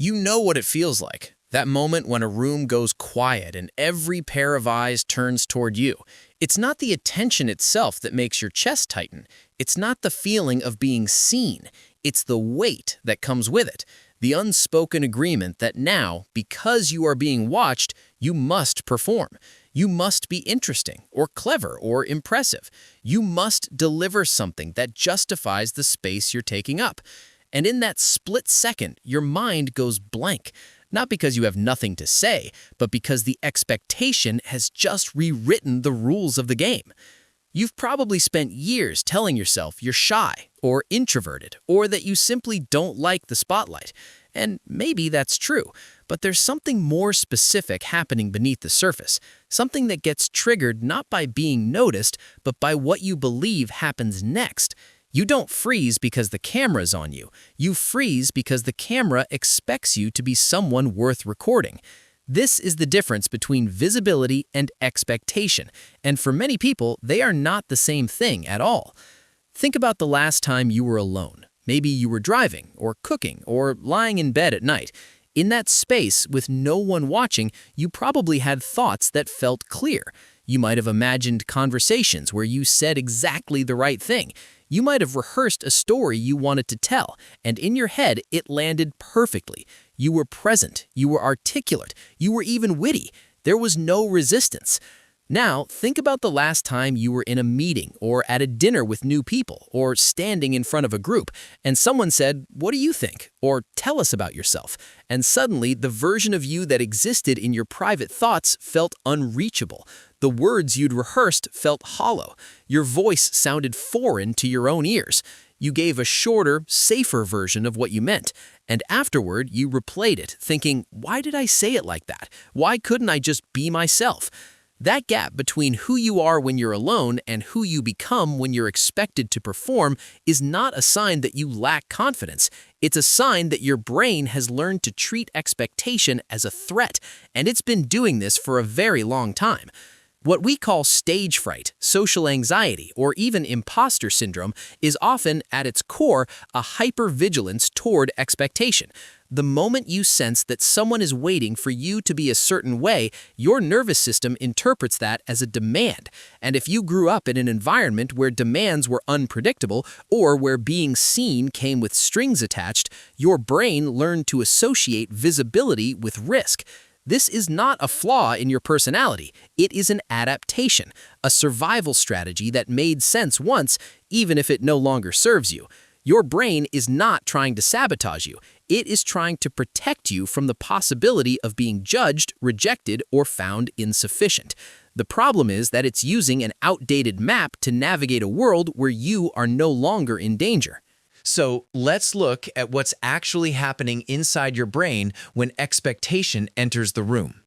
You know what it feels like. That moment when a room goes quiet and every pair of eyes turns toward you. It's not the attention itself that makes your chest tighten. It's not the feeling of being seen. It's the weight that comes with it. The unspoken agreement that now, because you are being watched, you must perform. You must be interesting or clever or impressive. You must deliver something that justifies the space you're taking up. And in that split second, your mind goes blank. Not because you have nothing to say, but because the expectation has just rewritten the rules of the game. You've probably spent years telling yourself you're shy or introverted or that you simply don't like the spotlight. And maybe that's true, but there's something more specific happening beneath the surface, something that gets triggered not by being noticed, but by what you believe happens next. You don't freeze because the camera's on you. You freeze because the camera expects you to be someone worth recording. This is the difference between visibility and expectation, and for many people, they are not the same thing at all. Think about the last time you were alone. Maybe you were driving, or cooking, or lying in bed at night. In that space, with no one watching, you probably had thoughts that felt clear. You might have imagined conversations where you said exactly the right thing. You might have rehearsed a story you wanted to tell, and in your head, it landed perfectly. You were present, you were articulate, you were even witty. There was no resistance. Now, think about the last time you were in a meeting or at a dinner with new people or standing in front of a group and someone said, "What do you think?" or "Tell us about yourself." And suddenly, the version of you that existed in your private thoughts felt unreachable. The words you'd rehearsed felt hollow. Your voice sounded foreign to your own ears. You gave a shorter, safer version of what you meant. And afterward, you replayed it, thinking, "Why did I say it like that? Why couldn't I just be myself?" That gap between who you are when you're alone and who you become when you're expected to perform is not a sign that you lack confidence. It's a sign that your brain has learned to treat expectation as a threat, and it's been doing this for a very long time. What we call stage fright, social anxiety, or even imposter syndrome is often, at its core, a hypervigilance toward expectation. The moment you sense that someone is waiting for you to be a certain way, your nervous system interprets that as a demand. And if you grew up in an environment where demands were unpredictable or where being seen came with strings attached, your brain learned to associate visibility with risk. This is not a flaw in your personality. It is an adaptation, a survival strategy that made sense once, even if it no longer serves you. Your brain is not trying to sabotage you. It is trying to protect you from the possibility of being judged, rejected, or found insufficient. The problem is that it's using an outdated map to navigate a world where you are no longer in danger. So let's look at what's actually happening inside your brain when expectation enters the room.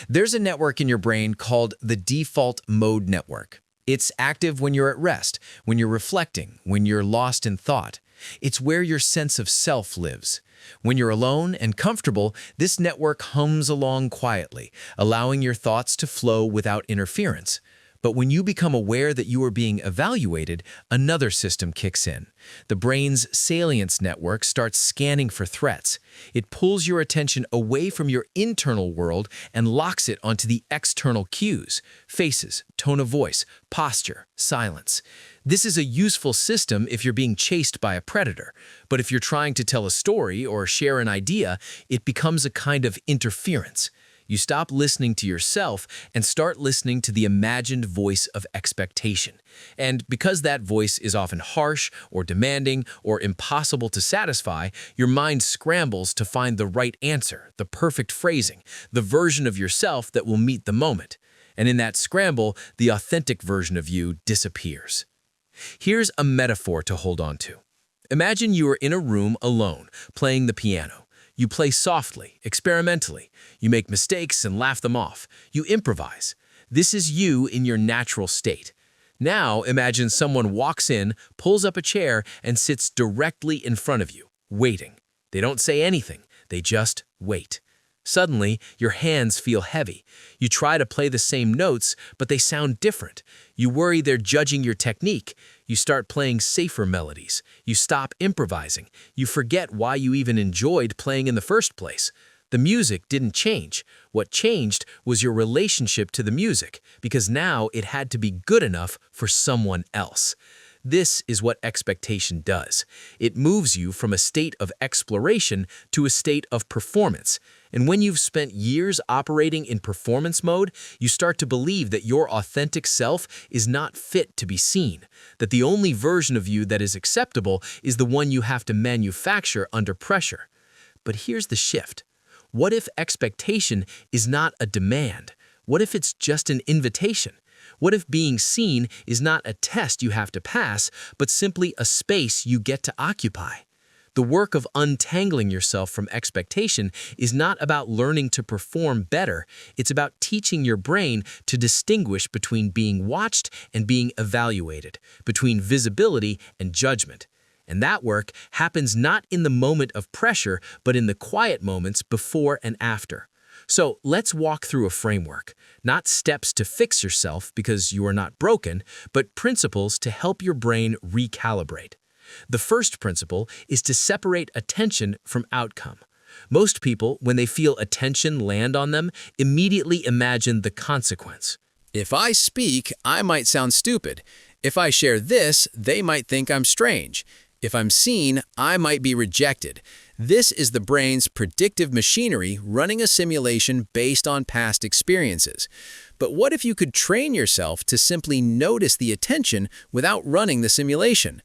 There's a network in your brain called the default mode network. It's active when you're at rest, when you're reflecting, when you're lost in thought. It's where your sense of self lives. When you're alone and comfortable, this network hums along quietly, allowing your thoughts to flow without interference. But when you become aware that you are being evaluated, another system kicks in. The brain's salience network starts scanning for threats. It pulls your attention away from your internal world and locks it onto the external cues: faces, tone of voice, posture, silence. This is a useful system if you're being chased by a predator. But if you're trying to tell a story or share an idea, it becomes a kind of interference. You stop listening to yourself and start listening to the imagined voice of expectation. And because that voice is often harsh or demanding or impossible to satisfy, your mind scrambles to find the right answer, the perfect phrasing, the version of yourself that will meet the moment. And in that scramble, the authentic version of you disappears. Here's a metaphor to hold on to. Imagine you are in a room alone, playing the piano. You play softly, experimentally. You make mistakes and laugh them off. You improvise. This is you in your natural state. Now imagine someone walks in, pulls up a chair, and sits directly in front of you, waiting. They don't say anything. They just wait. Suddenly, your hands feel heavy. You try to play the same notes, but they sound different. You worry they're judging your technique. You start playing safer melodies. You stop improvising. You forget why you even enjoyed playing in the first place. The music didn't change. What changed was your relationship to the music, because now it had to be good enough for someone else. This is what expectation does. It moves you from a state of exploration to a state of performance. And when you've spent years operating in performance mode, you start to believe that your authentic self is not fit to be seen, that the only version of you that is acceptable is the one you have to manufacture under pressure. But here's the shift. What if expectation is not a demand? What if it's just an invitation? What if being seen is not a test you have to pass, but simply a space you get to occupy? The work of untangling yourself from expectation is not about learning to perform better. It's about teaching your brain to distinguish between being watched and being evaluated, between visibility and judgment. And that work happens not in the moment of pressure, but in the quiet moments before and after. So let's walk through a framework, not steps to fix yourself because you are not broken, but principles to help your brain recalibrate. The first principle is to separate attention from outcome. Most people, when they feel attention land on them, immediately imagine the consequence. If I speak, I might sound stupid. If I share this, they might think I'm strange. If I'm seen, I might be rejected. This is the brain's predictive machinery running a simulation based on past experiences. But what if you could train yourself to simply notice the attention without running the simulation?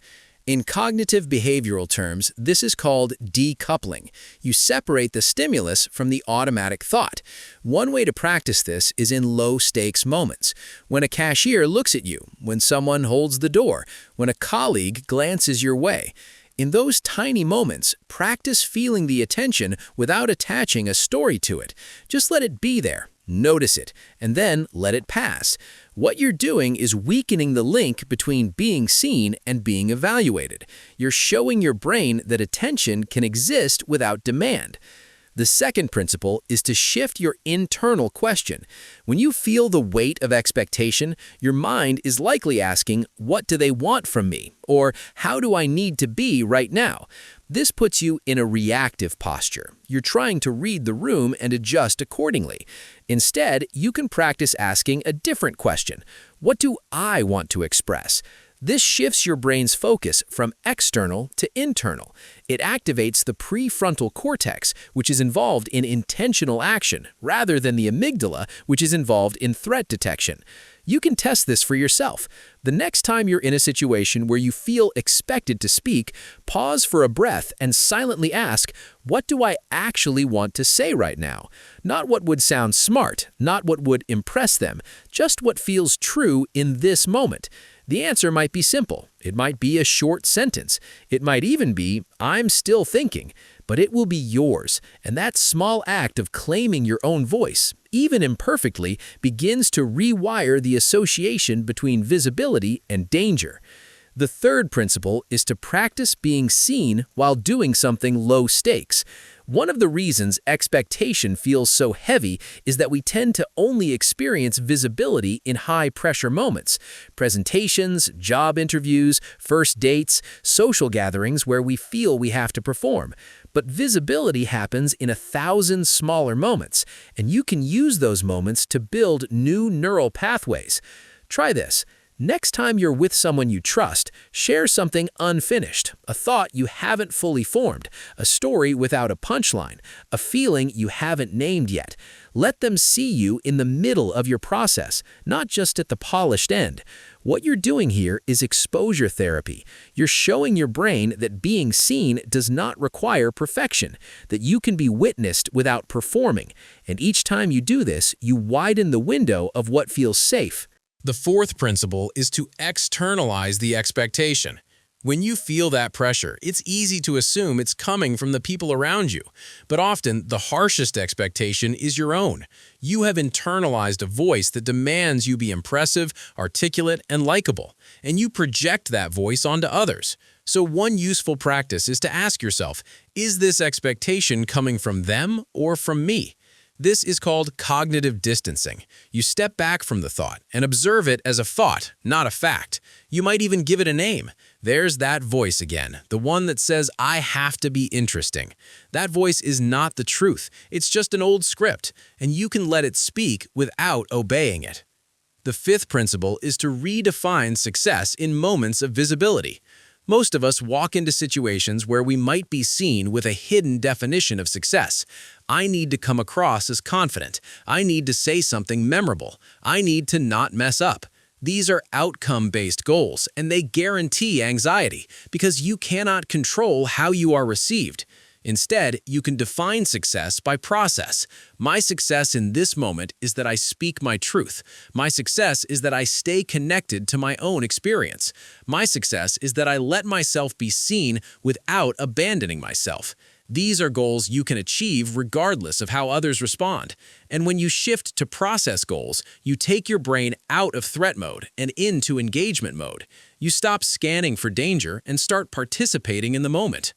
In cognitive behavioral terms, this is called decoupling. You separate the stimulus from the automatic thought. One way to practice this is in low-stakes moments. When a cashier looks at you, when someone holds the door, when a colleague glances your way. In those tiny moments, practice feeling the attention without attaching a story to it. Just let it be there. Notice it, and then let it pass. What you're doing is weakening the link between being seen and being evaluated. You're showing your brain that attention can exist without demand. The second principle is to shift your internal question. When you feel the weight of expectation, your mind is likely asking, "What do they want from me?" or "How do I need to be right now?" This puts you in a reactive posture. You're trying to read the room and adjust accordingly. Instead, you can practice asking a different question. What do I want to express? This shifts your brain's focus from external to internal. It activates the prefrontal cortex, which is involved in intentional action, rather than the amygdala, which is involved in threat detection. You can test this for yourself. The next time you're in a situation where you feel expected to speak, pause for a breath and silently ask, "What do I actually want to say right now?" Not what would sound smart, not what would impress them, just what feels true in this moment. The answer might be simple. It might be a short sentence. It might even be, "I'm still thinking," but it will be yours. And that small act of claiming your own voice, even imperfectly, begins to rewire the association between visibility and danger. The third principle is to practice being seen while doing something low stakes. One of the reasons expectation feels so heavy is that we tend to only experience visibility in high-pressure moments. Presentations, job interviews, first dates, social gatherings where we feel we have to perform. But visibility happens in 1,000 smaller moments, and you can use those moments to build new neural pathways. Try this. Next time you're with someone you trust, share something unfinished, a thought you haven't fully formed, a story without a punchline, a feeling you haven't named yet. Let them see you in the middle of your process, not just at the polished end. What you're doing here is exposure therapy. You're showing your brain that being seen does not require perfection, that you can be witnessed without performing. And each time you do this, you widen the window of what feels safe. The fourth principle is to externalize the expectation. When you feel that pressure, it's easy to assume it's coming from the people around you. But often, the harshest expectation is your own. You have internalized a voice that demands you be impressive, articulate, and likable, and you project that voice onto others. So one useful practice is to ask yourself, is this expectation coming from them or from me? This is called cognitive distancing. You step back from the thought and observe it as a thought, not a fact. You might even give it a name. There's that voice again, the one that says, I have to be interesting. That voice is not the truth. It's just an old script, and you can let it speak without obeying it. The fifth principle is to redefine success in moments of visibility. Most of us walk into situations where we might be seen with a hidden definition of success. I need to come across as confident. I need to say something memorable. I need to not mess up. These are outcome-based goals, and they guarantee anxiety because you cannot control how you are received. Instead, you can define success by process. My success in this moment is that I speak my truth. My success is that I stay connected to my own experience. My success is that I let myself be seen without abandoning myself. These are goals you can achieve regardless of how others respond. And when you shift to process goals, you take your brain out of threat mode and into engagement mode. You stop scanning for danger and start participating in the moment.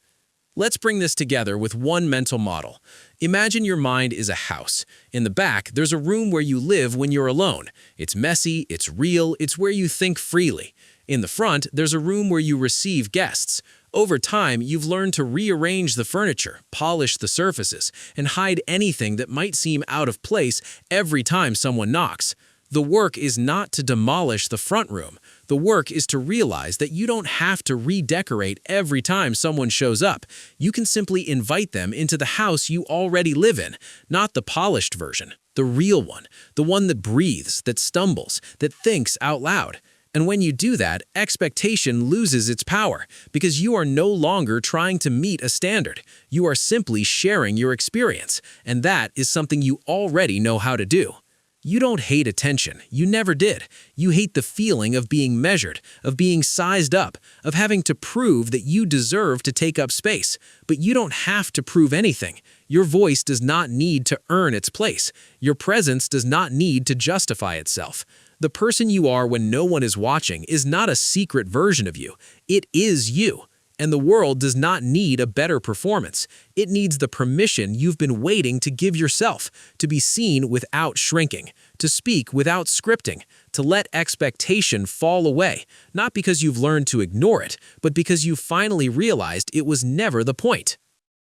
Let's bring this together with one mental model. Imagine your mind is a house. In the back, there's a room where you live when you're alone. It's messy, it's real, it's where you think freely. In the front, there's a room where you receive guests. Over time, you've learned to rearrange the furniture, polish the surfaces, and hide anything that might seem out of place every time someone knocks. The work is not to demolish the front room. The work is to realize that you don't have to redecorate every time someone shows up. You can simply invite them into the house you already live in, not the polished version, the real one, the one that breathes, that stumbles, that thinks out loud. And when you do that, expectation loses its power because you are no longer trying to meet a standard. You are simply sharing your experience, and that is something you already know how to do. You don't hate attention. You never did. You hate the feeling of being measured, of being sized up, of having to prove that you deserve to take up space. But you don't have to prove anything. Your voice does not need to earn its place. Your presence does not need to justify itself. The person you are when no one is watching is not a secret version of you. It is you. And the world does not need a better performance. It needs the permission you've been waiting to give yourself, to be seen without shrinking, to speak without scripting, to let expectation fall away, not because you've learned to ignore it, but because you've finally realized it was never the point.